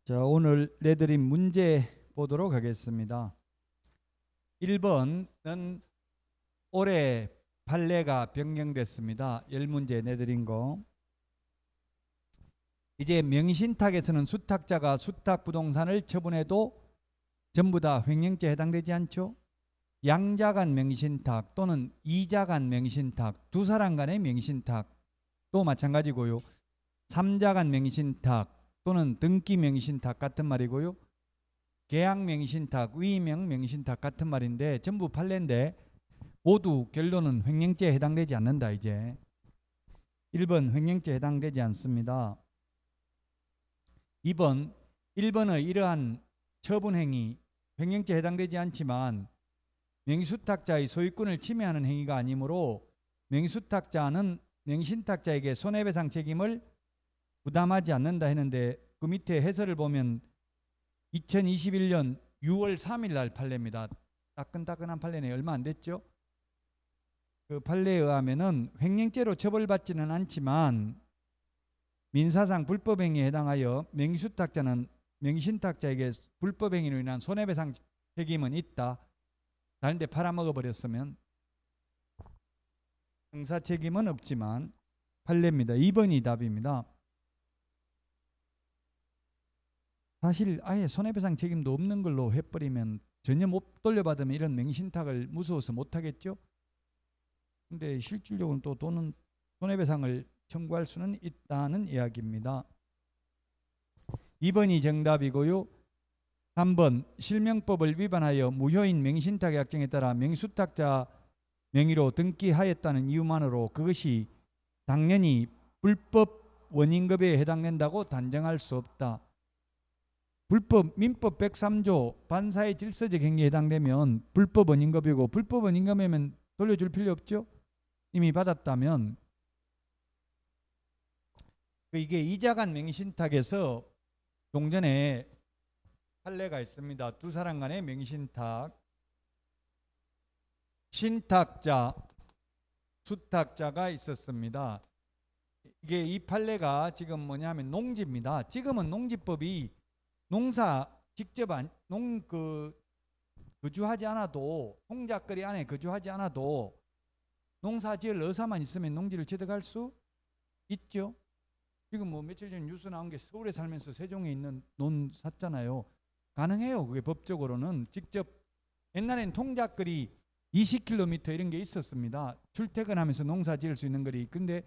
자, 오늘 내드린 문제 보도록 하겠습니다. 1번은 올해 판례가 변경됐습니다. 10문제 내드린 거. 이제 명신탁에서는 수탁자가 수탁부동산을 처분해도 전부 다 횡령죄에 해당되지 않죠. 양자 간 명신탁 또는 이자 간 명신탁, 두 사람 간의 명신탁 또 마찬가지고요. 3자 간 명신탁 또는 등기 명신탁 같은 말이고요. 계약 명신탁, 위명 명신탁 같은 말인데 전부 판례인데 모두 결론은 횡령죄에 해당되지 않는다. 이제 1번 횡령죄에 해당되지 않습니다. 2번 1번의 이러한 처분행위 횡령죄에 해당되지 않지만 명의수탁자의 소유권을 침해하는 행위가 아니므로 명의수탁자는 명신탁자에게 손해배상 책임을 부담하지 않는다 했는데 그 밑에 해설을 보면 2021년 6월 3일 날 판례입니다. 따끈따끈한 판례네. 얼마 안 됐죠? 그 판례에 의하면은 횡령죄로 처벌받지는 않지만 민사상 불법행위에 해당하여 명의수탁자는 명의신탁자에게 불법행위로 인한 손해배상 책임은 있다. 다른데 팔아먹어 버렸으면 형사 책임은 없지만 판례입니다. 2번이 답입니다. 사실 아예 손해배상 책임도 없는 걸로 해버리면 전혀 못 돌려받으면 이런 명신탁을 무서워서 못하겠죠. 근데 실질적으로 또 돈은 손해배상을 청구할 수는 있다는 이야기입니다. 2번이 정답이고요. 3번 실명법을 위반하여 무효인 명신탁약정에 따라 명의수탁자 명의로 등기하였다는 이유만으로 그것이 당연히 불법 원인급여에 해당된다고 단정할 수 없다. 불법 민법 103조 반사의 질서적 행위에 해당되면 불법 원인급여고 불법 원인급여면 돌려줄 필요 없죠. 이미 받았다면. 이게 이자간 명의신탁에서 종전에 판례가 있습니다. 두 사람 간의 명의신탁. 신탁자, 수탁자가 있었습니다. 이게 이 판례가 지금 뭐냐면 농지입니다. 지금은 농지법이 농사 직접 거주하지 않아도 홍작거리 안에 거주하지 않아도 농사 지을 의사만 있으면 농지를 취득할 수 있죠. 지금 뭐 며칠 전 뉴스 나온 게 서울에 살면서 세종에 있는 논 샀잖아요. 가능해요. 그게 법적으로는 직접 옛날엔 통작거리 20km 이런 게 있었습니다. 출퇴근하면서 농사 지을 수 있는 거리. 근데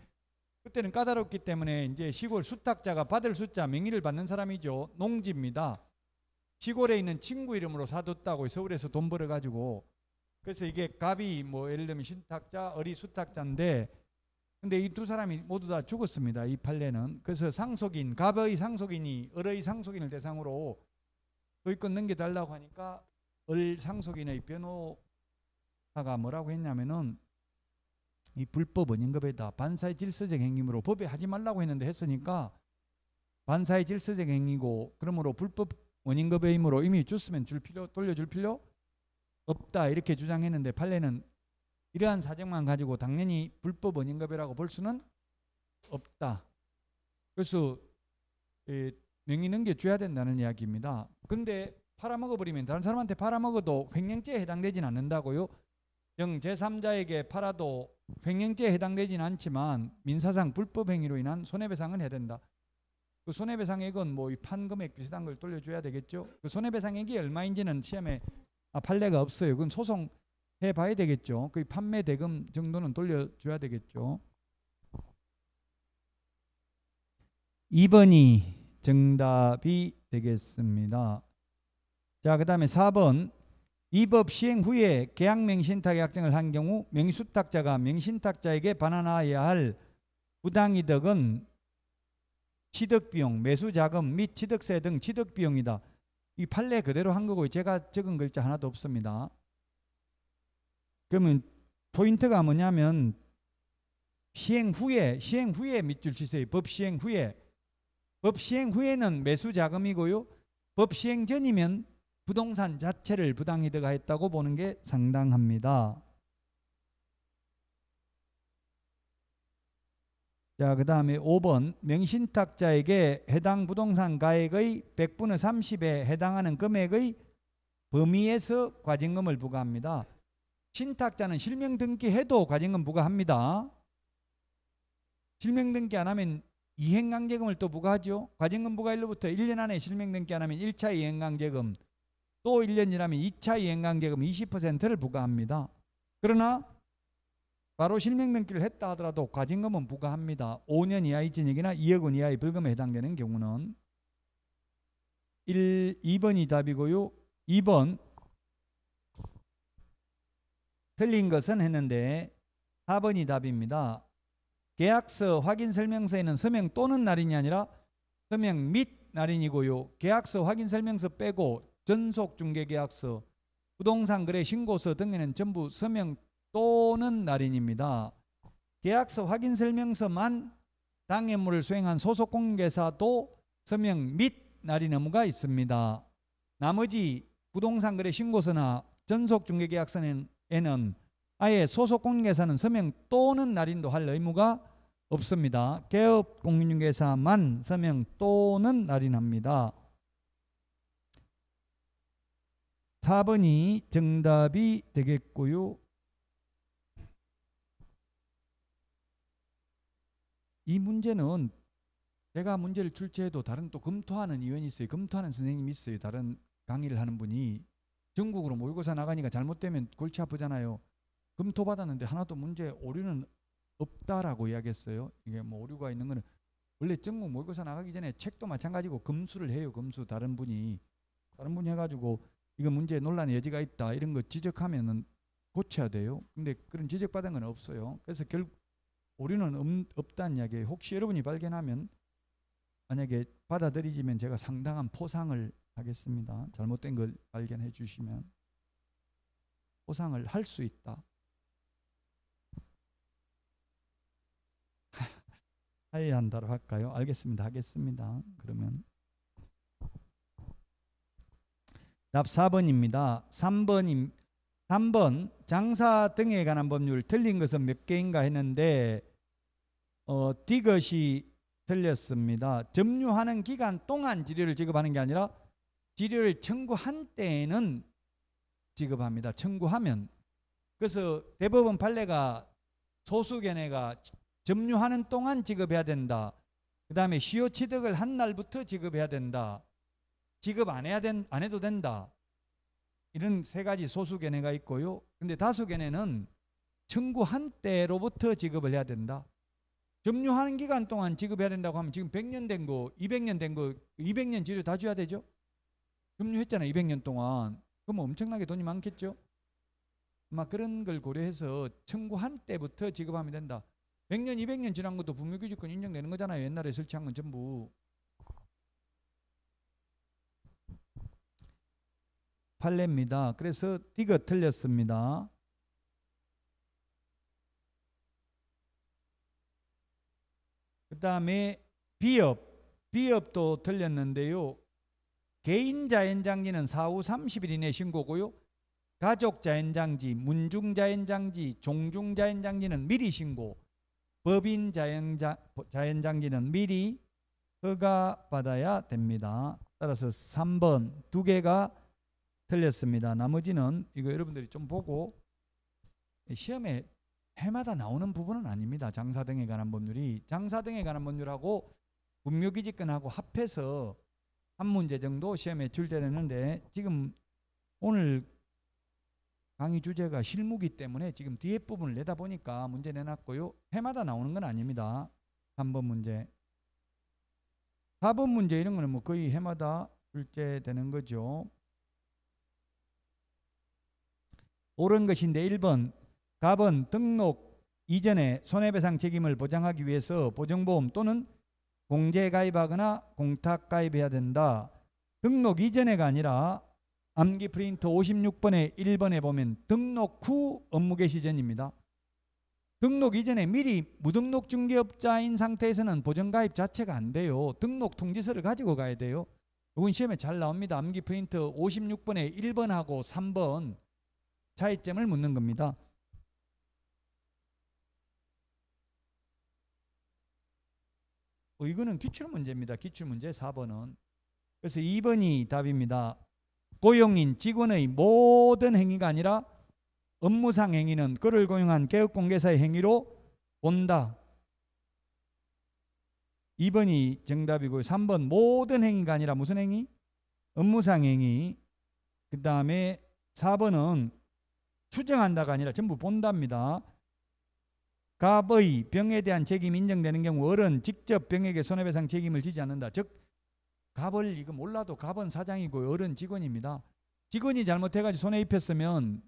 그때는 까다롭기 때문에 이제 시골 수탁자가 받을 숫자 명의를 받는 사람이죠. 농지입니다. 시골에 있는 친구 이름으로 사뒀다고 서울에서 돈 벌어가지고. 그래서 이게 갑이 뭐 예를 들면 신탁자, 어리 수탁자인데 근데 이 두 사람이 모두 다 죽었습니다. 이 판례는. 그래서 상속인, 갑의 상속인이 을의 상속인을 대상으로 소유권 넘겨달라고 하니까 을 상속인의 변호사가 뭐라고 했냐면은 이 불법 원인급여다. 반사의 질서적 행위로 법에 하지 말라고 했는데 했으니까 반사의 질서적 행위고 그러므로 불법 원인급여이므로 이미 줬으면 돌려줄 필요 없다. 이렇게 주장했는데 판례는 이러한 사정만 가지고 당연히 불법 원인급여라고 볼 수는 없다. 그래서 명의 넘겨줘야 된다는 이야기입니다. 근데 팔아먹어버리면 다른 사람한테 팔아먹어도 횡령죄에 해당되진 않는다고요. 정 제3자에게 팔아도 횡령죄에 해당되진 않지만 민사상 불법 행위로 인한 손해배상은 해야 된다. 그 손해배상액은 뭐 이 판금액 비슷한 걸 돌려줘야 되겠죠. 그 손해배상액이 얼마인지는 시험에 판례가 없어요. 그건 소송해 봐야 되겠죠. 그 판매 대금 정도는 돌려줘야 되겠죠. 2번이 정답이 되겠습니다. 자, 그 다음에 4번. 이 법 시행 후에 계약명신탁약정을 한 경우 명의수탁자가 명신탁자에게 반환하여야 할 부당이득은 취득비용, 매수자금 및 취득세 등 취득비용이다. 이 판례 그대로 한 거고 제가 적은 글자 하나도 없습니다. 그러면 포인트가 뭐냐면 시행 후에 밑줄 치세요. 법 시행 후에는 매수자금이고요. 법 시행 전이면 부동산 자체를 부당이득하였다고 보는 게 상당합니다. 자, 그 다음에 5번 명신탁자에게 해당 부동산 가액의 100분의 30에 해당하는 금액의 범위에서 과징금을 부과합니다. 신탁자는 실명 등기해도 과징금 부과합니다. 실명 등기 안 하면 이행강제금을 또 부과하죠. 과징금 부과일로부터 1년 안에 실명 등기 안 하면 1차 이행강제금, 또 1년 지나면 2차 이행강제금 20%를 부과합니다. 그러나 바로 실명 등기를 했다 하더라도 과징금은 부과합니다. 5년 이하의 징역이나 2억 원 이하의 벌금에 해당되는 경우는 2번이 답이고요. 2번 틀린 것은 했는데 4번이 답입니다. 계약서 확인 설명서에는 서명 또는 날인이 아니라 서명 및 날인이고요. 계약서 확인 설명서 빼고 전속중개계약서, 부동산 거래 신고서 등에는 전부 서명 또는 날인입니다. 계약서 확인 설명서만 당해물을 수행한 소속공개사도 서명 및 날인 의무가 있습니다. 나머지 부동산 거래 신고서나 전속중개계약서에는 아예 소속공개사는 서명 또는 날인도 할 의무가 없습니다. 개업공인중개사만 서명 또는 날인합니다. 4번이 정답이 되겠고요. 이 문제는 제가 문제를 출제해도 다른 또 검토하는 위원이 있어요. 검토하는 선생님이 있어요. 다른 강의를 하는 분이. 전국으로 모의고사 나가니까 잘못되면 골치 아프잖아요. 검토받았는데 하나도 문제 오류는 없다라고 이야기했어요. 이게 뭐 오류가 있는 거는 원래 전국 모의고사 나가기 전에 책도 마찬가지고 검수를 해요. 검수 다른 분이 해가지고 이거 문제 논란의 여지가 있다 이런 거 지적하면은 고쳐야 돼요. 근데 그런 지적받은 건 없어요. 그래서 결국 오류는 없다는 이야기예요. 혹시 여러분이 발견하면 만약에 받아들이지면 제가 상당한 포상을 하겠습니다. 잘못된 걸 발견해 주시면 포상을 할 수 있다. 하야한다로 할까요? 알겠습니다. 하겠습니다. 그러면 답 4번입니다. 3번 장사 등에 관한 법률 틀린 것은 몇 개인가 했는데 D것이 틀렸습니다. 점유하는 기간 동안 지료를 지급하는 게 아니라 지료를 청구한 때에는 지급합니다. 청구하면. 그래서 대법원 판례가 소수견해가 점유하는 동안 지급해야 된다. 그 다음에 시효 취득을 한 날부터 지급해야 된다. 지급 안 해도 된다. 이런 세 가지 소수견해가 있고요. 근데 다수견해는 청구한 때로부터 지급을 해야 된다. 점유하는 기간 동안 지급해야 된다고 하면 지금 100년 된 거, 200년 된 거, 200년 지료 다 줘야 되죠? 점유했잖아요. 200년 동안. 그럼 엄청나게 돈이 많겠죠? 아마 그런 걸 고려해서 청구한 때부터 지급하면 된다. 100년, 200년 지난 것도 분묘기준권 인정되는 거잖아요. 옛날에 설치한 건 전부. 판례입니다. 그래서 D가 틀렸습니다. 그 다음에 비업도 틀렸는데요. 개인자연장지는 사후 30일 이내 신고고요. 가족자연장지, 문중자연장지, 종중자연장지는 미리 신고, 법인자연장지는 미리 허가받아야 됩니다. 따라서 3번 두 개가 틀렸습니다. 나머지는 이거 여러분들이 좀 보고 시험에 해마다 나오는 부분은 아닙니다. 장사 등에 관한 법률이 장사 등에 관한 법률하고 분묘기지권하고 합해서 한 문제 정도 시험에 출제되는데 지금 오늘 강의 주제가 실무기 때문에 지금 뒤에 부분을 내다 보니까 문제 내놨고요. 해마다 나오는 건 아닙니다. 3번 문제. 4번 문제 이런 거는 뭐 거의 해마다 출제되는 거죠. 옳은 것인데 1번 갑은 등록 이전에 손해배상 책임을 보장하기 위해서 보증보험 또는 공제 가입하거나 공탁 가입해야 된다. 등록 이전에가 아니라 암기 프린터 56번에 1번에 보면 등록 후 업무 개시 전입니다. 등록 이전에 미리 무등록 중개업자인 상태에서는 보증가입 자체가 안 돼요. 등록 통지서를 가지고 가야 돼요. 이건 시험에 잘 나옵니다. 암기 프린터 56번에 1번하고 3번 차이점을 묻는 겁니다. 이거는 기출문제입니다. 기출문제 4번은. 그래서 2번이 답입니다. 고용인 직원의 모든 행위가 아니라 업무상 행위는 그를 고용한 개업공개사의 행위로 본다. 2번이 정답이고요. 3번 모든 행위가 아니라 무슨 행위? 업무상 행위. 그 다음에 4번은 추정한다가 아니라 전부 본답니다. 갑의 병에 대한 책임이 인정되는 경우 을은 직접 병에게 손해배상 책임을 지지 않는다. 즉 갑을 이거 몰라도 갑은 사장이고 을은 직원입니다. 직원이 잘못해가지고 손해 입혔으면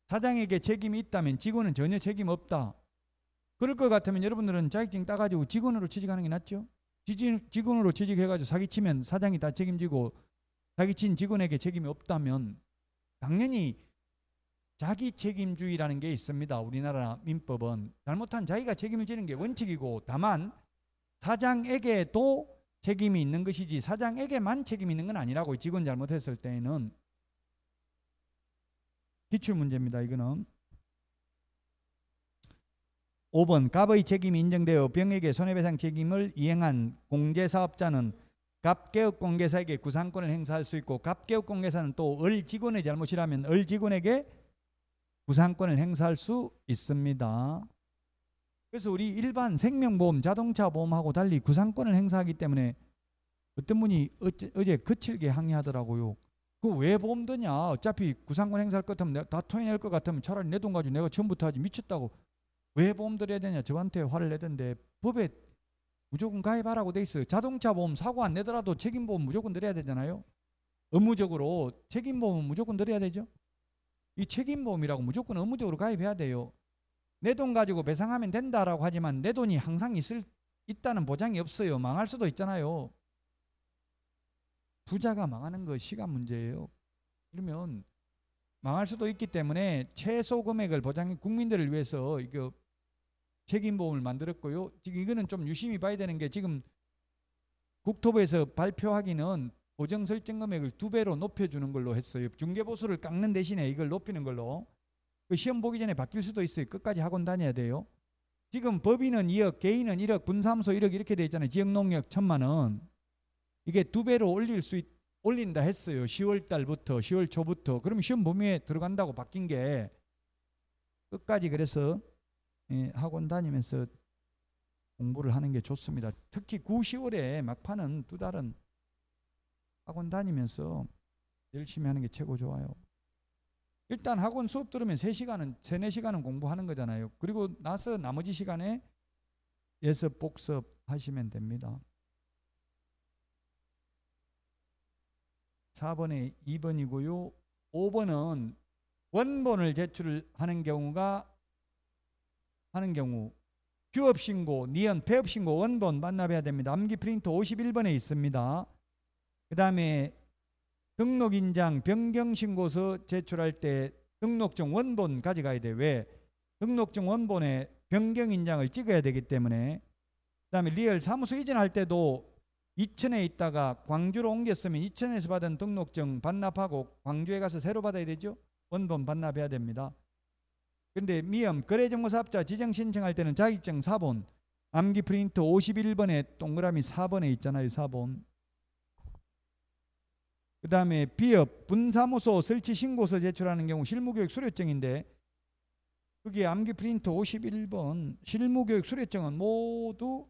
사장에게 책임이 있다면 직원은 전혀 책임 없다. 그럴 것 같으면 여러분들은 자격증 따가지고 직원으로 취직하는 게 낫죠. 직원으로 취직해가지고 사기치면 사장이 다 책임지고 사기친 직원에게 책임이 없다면 당연히 자기 책임주의라는 게 있습니다. 우리나라 민법은 잘못한 자기가 책임을 지는 게 원칙이고 다만 사장에게도 책임이 있는 것이지 사장에게만 책임이 있는 건 아니라고. 직원 잘못했을 때에는. 기출문제입니다. 이거는. 5번 갑의 책임이 인정되어 병에게 손해배상 책임을 이행한 공제사업자는 갑개업공개사에게 구상권을 행사할 수 있고 갑개업공개사는 또 을 직원의 잘못이라면 을 직원에게 구상권을 행사할 수 있습니다. 그래서 우리 일반 생명보험, 자동차 보험하고 달리 구상권을 행사하기 때문에 어떤 분이 어제 거칠게 항의하더라고요. 그 왜 보험 드냐? 어차피 구상권 행사할 것 같으면 다 토해낼 것 같으면 차라리 내 돈 가지고 내가 처음부터 하지. 미쳤다고. 왜 보험 들어야 되냐? 저한테 화를 내던데 법에 무조건 가입하라고 돼 있어요. 자동차 보험 사고 안 내더라도 책임보험 무조건 들어야 되잖아요. 의무적으로 책임보험은 무조건 들어야 되죠. 이 책임보험이라고 무조건 의무적으로 가입해야 돼요. 내 돈 가지고 배상하면 된다라고 하지만 내 돈이 항상 있다는 보장이 없어요. 망할 수도 있잖아요. 부자가 망하는 거 시간 문제예요. 그러면 망할 수도 있기 때문에 최소 금액을 보장해 국민들을 위해서 이거 책임보험을 만들었고요. 지금 이거는 좀 유심히 봐야 되는 게 지금 국토부에서 발표하기는 보정 설정 금액을 2배로 높여주는 걸로 했어요. 중개보수를 깎는 대신에 이걸 높이는 걸로. 그 시험 보기 전에 바뀔 수도 있어요. 끝까지 학원 다녀야 돼요. 지금 법인은 2억, 개인은 1억, 분사무소 1억 이렇게 돼 있잖아요. 지역농협 1,000만 원. 이게 2배로 올린다 했어요. 10월 달부터, 10월 초부터. 그러면 시험 범위에 들어간다고 바뀐 게 끝까지 그래서 학원 다니면서 공부를 하는 게 좋습니다. 특히 9, 10월에 막판은 2달은 학원 다니면서 열심히 하는 게 최고 좋아요. 일단 학원 수업 들으면 3시간은 3, 4시간은 공부하는 거잖아요. 그리고 나서 나머지 시간에 예습 복습 하시면 됩니다. 4번에 2번이고요. 5번은 원본을 제출하는 경우 휴업신고, 니은, 폐업신고 원본 반납해야 됩니다. 암기 프린터 51번에 있습니다. 그 다음에 등록인장 변경신고서 제출할 때 등록증 원본 가져가야 돼요. 왜? 등록증 원본에 변경인장을 찍어야 되기 때문에. 그 다음에 리얼 사무소 이전할 때도 이천에 있다가 광주로 옮겼으면 이천에서 받은 등록증 반납하고 광주에 가서 새로 받아야 되죠. 원본 반납해야 됩니다. 그런데 미음 거래정보사업자 지정 신청할 때는 자격증 4본, 암기 프린터 51번에 동그라미 4번에 있잖아요. 4번. 그 다음에 비업 분사무소 설치 신고서 제출하는 경우 실무교육 수료증인데 거기에 암기 프린터 51번 실무교육 수료증은 모두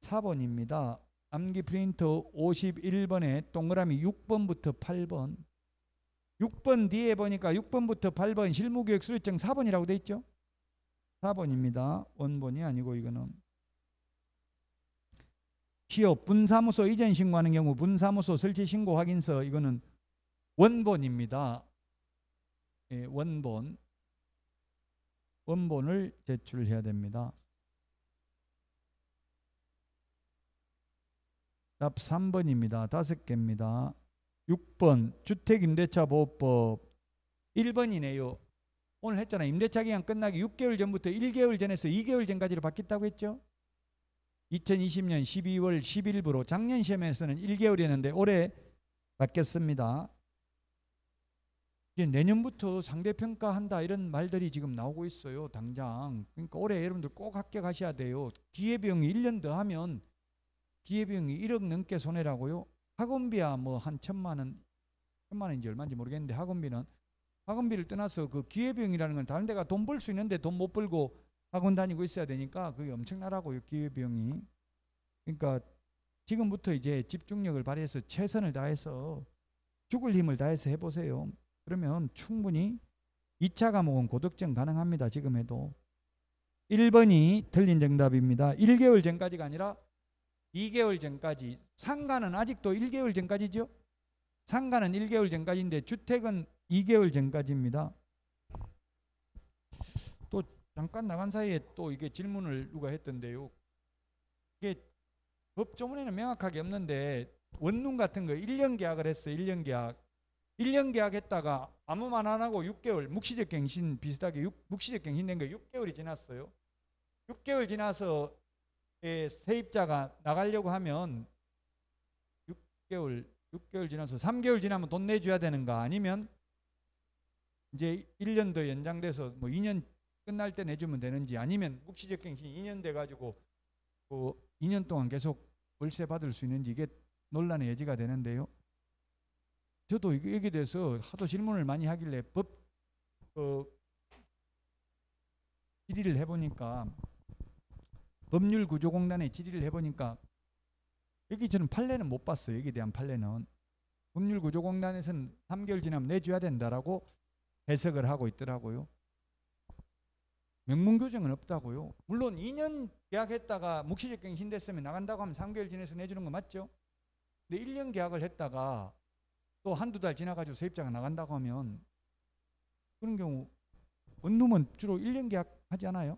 4번입니다. 암기 프린터 51번에 동그라미 6번부터 8번. 6번 뒤에 보니까 6번부터 8번 실무교육 수료증 4번이라고 돼 있죠. 4번입니다. 원본이 아니고 이거는. 시업 분사무소 이전 신고하는 경우 분사무소 설치 신고 확인서 이거는 원본입니다. 예, 원본을 제출해야 됩니다. 답 3번입니다. 5개입니다. 6번 주택임대차보호법 1번이네요. 오늘 했잖아요. 임대차 기간 끝나기 6개월 전부터 1개월 전에서 2개월 전까지로 바뀌었다고 했죠. 2020년 12월 10일부로 작년 시험에서는 1개월이었는데 올해 바뀌었습니다. 이제 내년부터 상대평가한다 이런 말들이 지금 나오고 있어요. 당장. 그러니까 올해 여러분들 꼭 합격하셔야 돼요. 기회비용이 1년 더 하면 기회비용이 1억 넘게 손해라고요. 학원비야 뭐 한 1,000만 원인지 얼마인지 모르겠는데 학원비를 떠나서 그 기회비용이라는 건 다른 데가 돈 벌 수 있는데 돈 못 벌고 학원 다니고 있어야 되니까 그게 엄청나라고요. 기회비용이. 그러니까 지금부터 이제 집중력을 발휘해서 최선을 다해서 죽을 힘을 다해서 해보세요. 그러면 충분히 2차 과목은 고득점 가능합니다. 지금 해도. 1번이 틀린 정답입니다. 1개월 전까지가 아니라 2개월 전까지. 상가는 아직도 1개월 전까지죠. 상가는 1개월 전까지인데 주택은 2개월 전까지입니다. 또 잠깐 나간 사이에 또 이게 질문을 누가 했던데요. 이게 법조문에는 명확하게 없는데 원룸 같은 거 1년 계약을 했어요. 1년 계약. 1년 계약했다가 아무 말 안 하고 6개월 묵시적 갱신 비슷하게 묵시적 갱신된 거 6개월이 지났어요. 6개월 지나서 세입자가 나가려고 하면 6개월 지나서 3개월 지나면 돈 내줘야 되는가, 아니면 이제 1년 더 연장돼서 뭐 2년 끝날 때 내주면 되는지, 아니면 묵시적 갱신 2년 돼 가지고 그 2년 동안 계속 월세 받을 수 있는지, 이게 논란의 여지가 되는데요. 저도 여기에 대해서 하도 질문을 많이 하길래 질의를 해보니까, 법률구조공단에 질의를 해보니까 여기 저는 판례는 못 봤어요. 여기에 대한 판례는. 법률구조공단에서는 3개월 지나면 내줘야 된다라고 해석을 하고 있더라고요. 명문 규정은 없다고요. 물론 2년 계약했다가 묵시적 갱신됐으면 나간다고 하면 3개월 지내서 내주는 거 맞죠? 근데 1년 계약을 했다가 또 한두 달 지나가지고 세입자가 나간다고 하면, 그런 경우 원룸은 주로 1년 계약하지 않아요?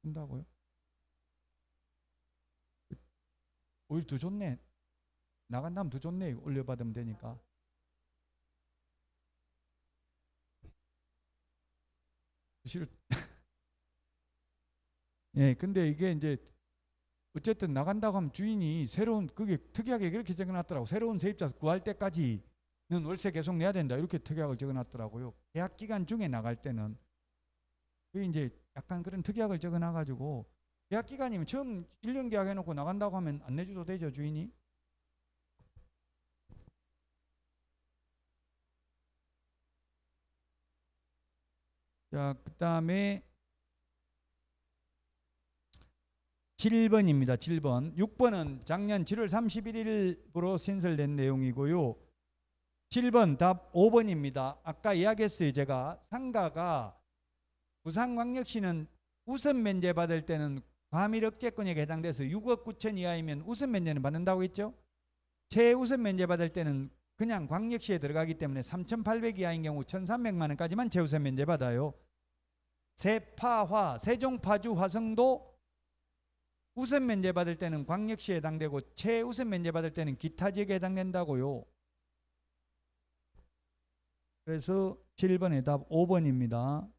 한다고요? 오히려 더 좋네. 나간다면 더 좋네. 올려받으면 되니까. 예, 근데 이게 이제 어쨌든 나간다고 하면 주인이 새로운, 그게 특이하게 그렇게 적어놨더라고. 새로운 세입자 구할 때까지는 월세 계속 내야 된다, 이렇게 특약을 적어놨더라고요. 계약 기간 중에 나갈 때는. 그게 이제 약간 그런 특약을 적어놔가지고, 계약 기간이면 처음 1년 계약해놓고 나간다고 하면 안 내줘도 되죠, 주인이. 자, 그 다음에 7번입니다. 7번. 6번은 작년 7월 31일부로 신설된 내용이고요. 7번 답 5번입니다. 아까 이야기했어요. 제가 상가가 부산광역시는 우선 면제 받을 때는 과밀억제권에 해당돼서 6억 9천 이하이면 우선 면제는 받는다고 했죠. 최우선 면제 받을 때는 그냥 광역시에 들어가기 때문에 3,800 이하인 경우 1,300만 원까지만 최우선 면제 받아요. 세파화, 세종파주 화성도 우선 면제 받을 때는 광역시에 해당되고 최우선 면제 받을 때는 기타 지역에 해당된다고요. 그래서 7번의 답 5번입니다.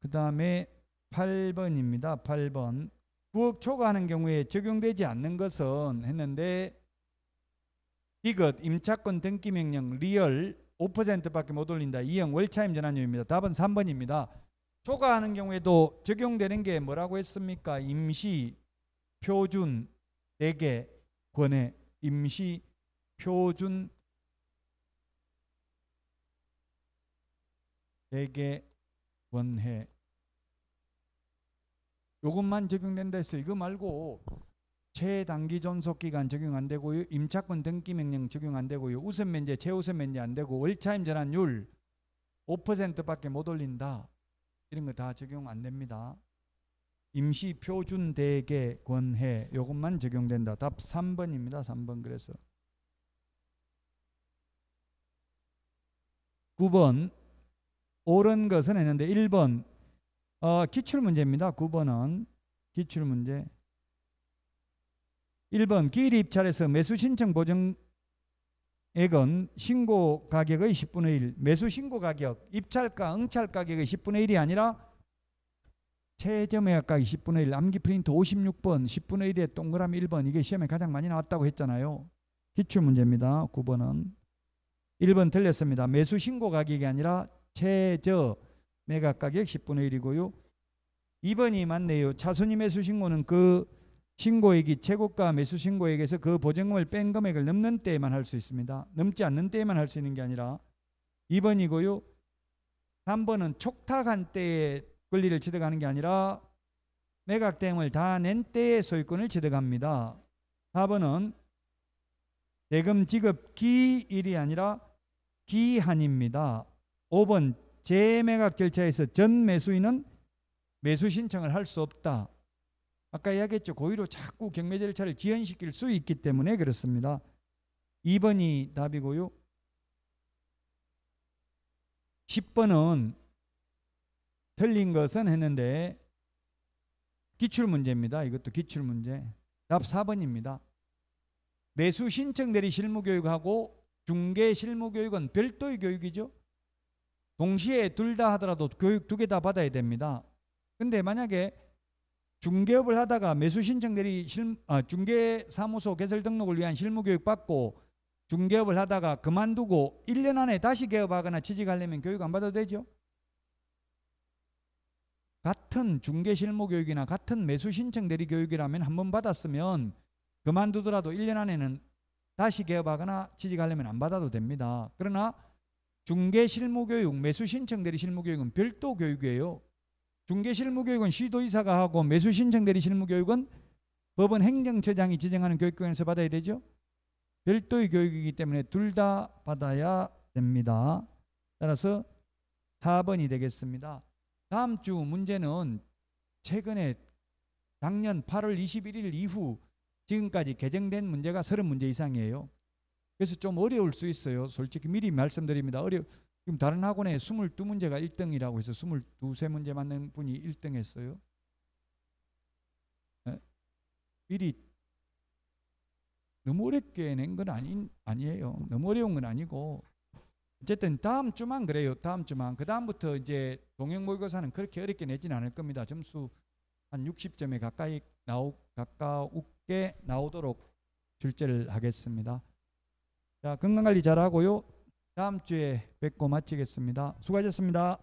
그 다음에 8번입니다. 8번. 9억 초과하는 경우에 적용되지 않는 것은 했는데, 이것 임차권 등기 명령 리얼 5%밖에 못 올린다. 이형 월차임 전환료입니다. 답은 3번입니다. 초과하는 경우에도 적용되는 게 뭐라고 했습니까? 임시 표준 대개 권해. 임시 표준 대개 권해. 요것만 적용된다 했어요. 이거 말고 최단기 존속기간 적용 안 되고요. 임차권 등기 명령 적용 안 되고요. 우선 면제, 최우선 면제 안 되고, 월차임 전환율 5%밖에 못 올린다. 이런 거 다 적용 안 됩니다. 임시 표준 대개 권해 요것만 적용된다. 답 3번입니다. 3번. 그래서 9번 옳은 것은 했는데 1번 기출문제입니다. 9번은 기출문제. 1번 기일 입찰에서 매수 신청 보증액은 신고 가격의 10분의 1. 매수 신고 가격, 입찰가, 응찰 가격의 10분의 1이 아니라 최저매각 가격 10분의 1. 암기 프린트 56번 10분의 1에 동그라미 1번. 이게 시험에 가장 많이 나왔다고 했잖아요. 기출문제입니다. 9번은. 1번 틀렸습니다. 매수 신고 가격이 아니라 최저 매각 가격 10분의 1이고요. 2번이 맞네요. 차순위 매수 신고는 그 신고액이 최고가 매수 신고액에서 그 보증금을 뺀 금액을 넘는 때에만 할 수 있습니다. 넘지 않는 때에만 할 수 있는 게 아니라 2번이고요. 3번은 촉탁한 때에 권리를 취득하는 게 아니라 매각 대금을 다 낸 때에 소유권을 취득합니다. 4번은 대금 지급 기일이 아니라 기한입니다. 5번 재매각 절차에서 전 매수인은 매수 신청을 할 수 없다. 아까 이야기했죠. 고의로 자꾸 경매 절차를 지연시킬 수 있기 때문에 그렇습니다. 2번이 답이고요. 10번은 틀린 것은 했는데 기출문제입니다. 이것도 기출문제. 답 4번입니다. 매수 신청 대리 실무교육하고 중개 실무교육은 별도의 교육이죠. 동시에 둘 다 하더라도 교육 2개 다 받아야 됩니다. 근데 만약에 중개업을 하다가 매수 신청 대리 중개사무소 개설 등록을 위한 실무교육 받고 중개업을 하다가 그만두고 1년 안에 다시 개업하거나 취직하려면 교육 안 받아도 되죠. 같은 중개 실무 교육이나 같은 매수 신청 대리 교육이라면 한 번 받았으면 그만두더라도 1년 안에는 다시 개업하거나 취직하려면 안 받아도 됩니다. 그러나 중개 실무 교육, 매수 신청 대리 실무 교육은 별도 교육이에요. 중개 실무 교육은 시도이사가 하고 매수 신청 대리 실무 교육은 법원 행정처장이 지정하는 교육기관에서 받아야 되죠. 별도의 교육이기 때문에 둘 다 받아야 됩니다. 따라서 4번이 되겠습니다. 다음 주 문제는 최근에 작년 8월 21일 이후 지금까지 개정된 문제가 30문제 이상이에요. 그래서 좀 어려울 수 있어요. 솔직히 미리 말씀드립니다. 지금 다른 학원에 22문제가 1등이라고 해서 23문제 맞는 분이 1등 했어요. 미리 너무 어렵게 낸 건 아니에요. 너무 어려운 건 아니고 어쨌든 다음 주만 그래요. 다음 주만. 그 다음부터 이제 동형 모의고사는 그렇게 어렵게 내지는 않을 겁니다. 점수 한 60점에 가깝게 나오도록 출제를 하겠습니다. 자, 건강관리 잘하고요. 다음 주에 뵙고 마치겠습니다. 수고하셨습니다.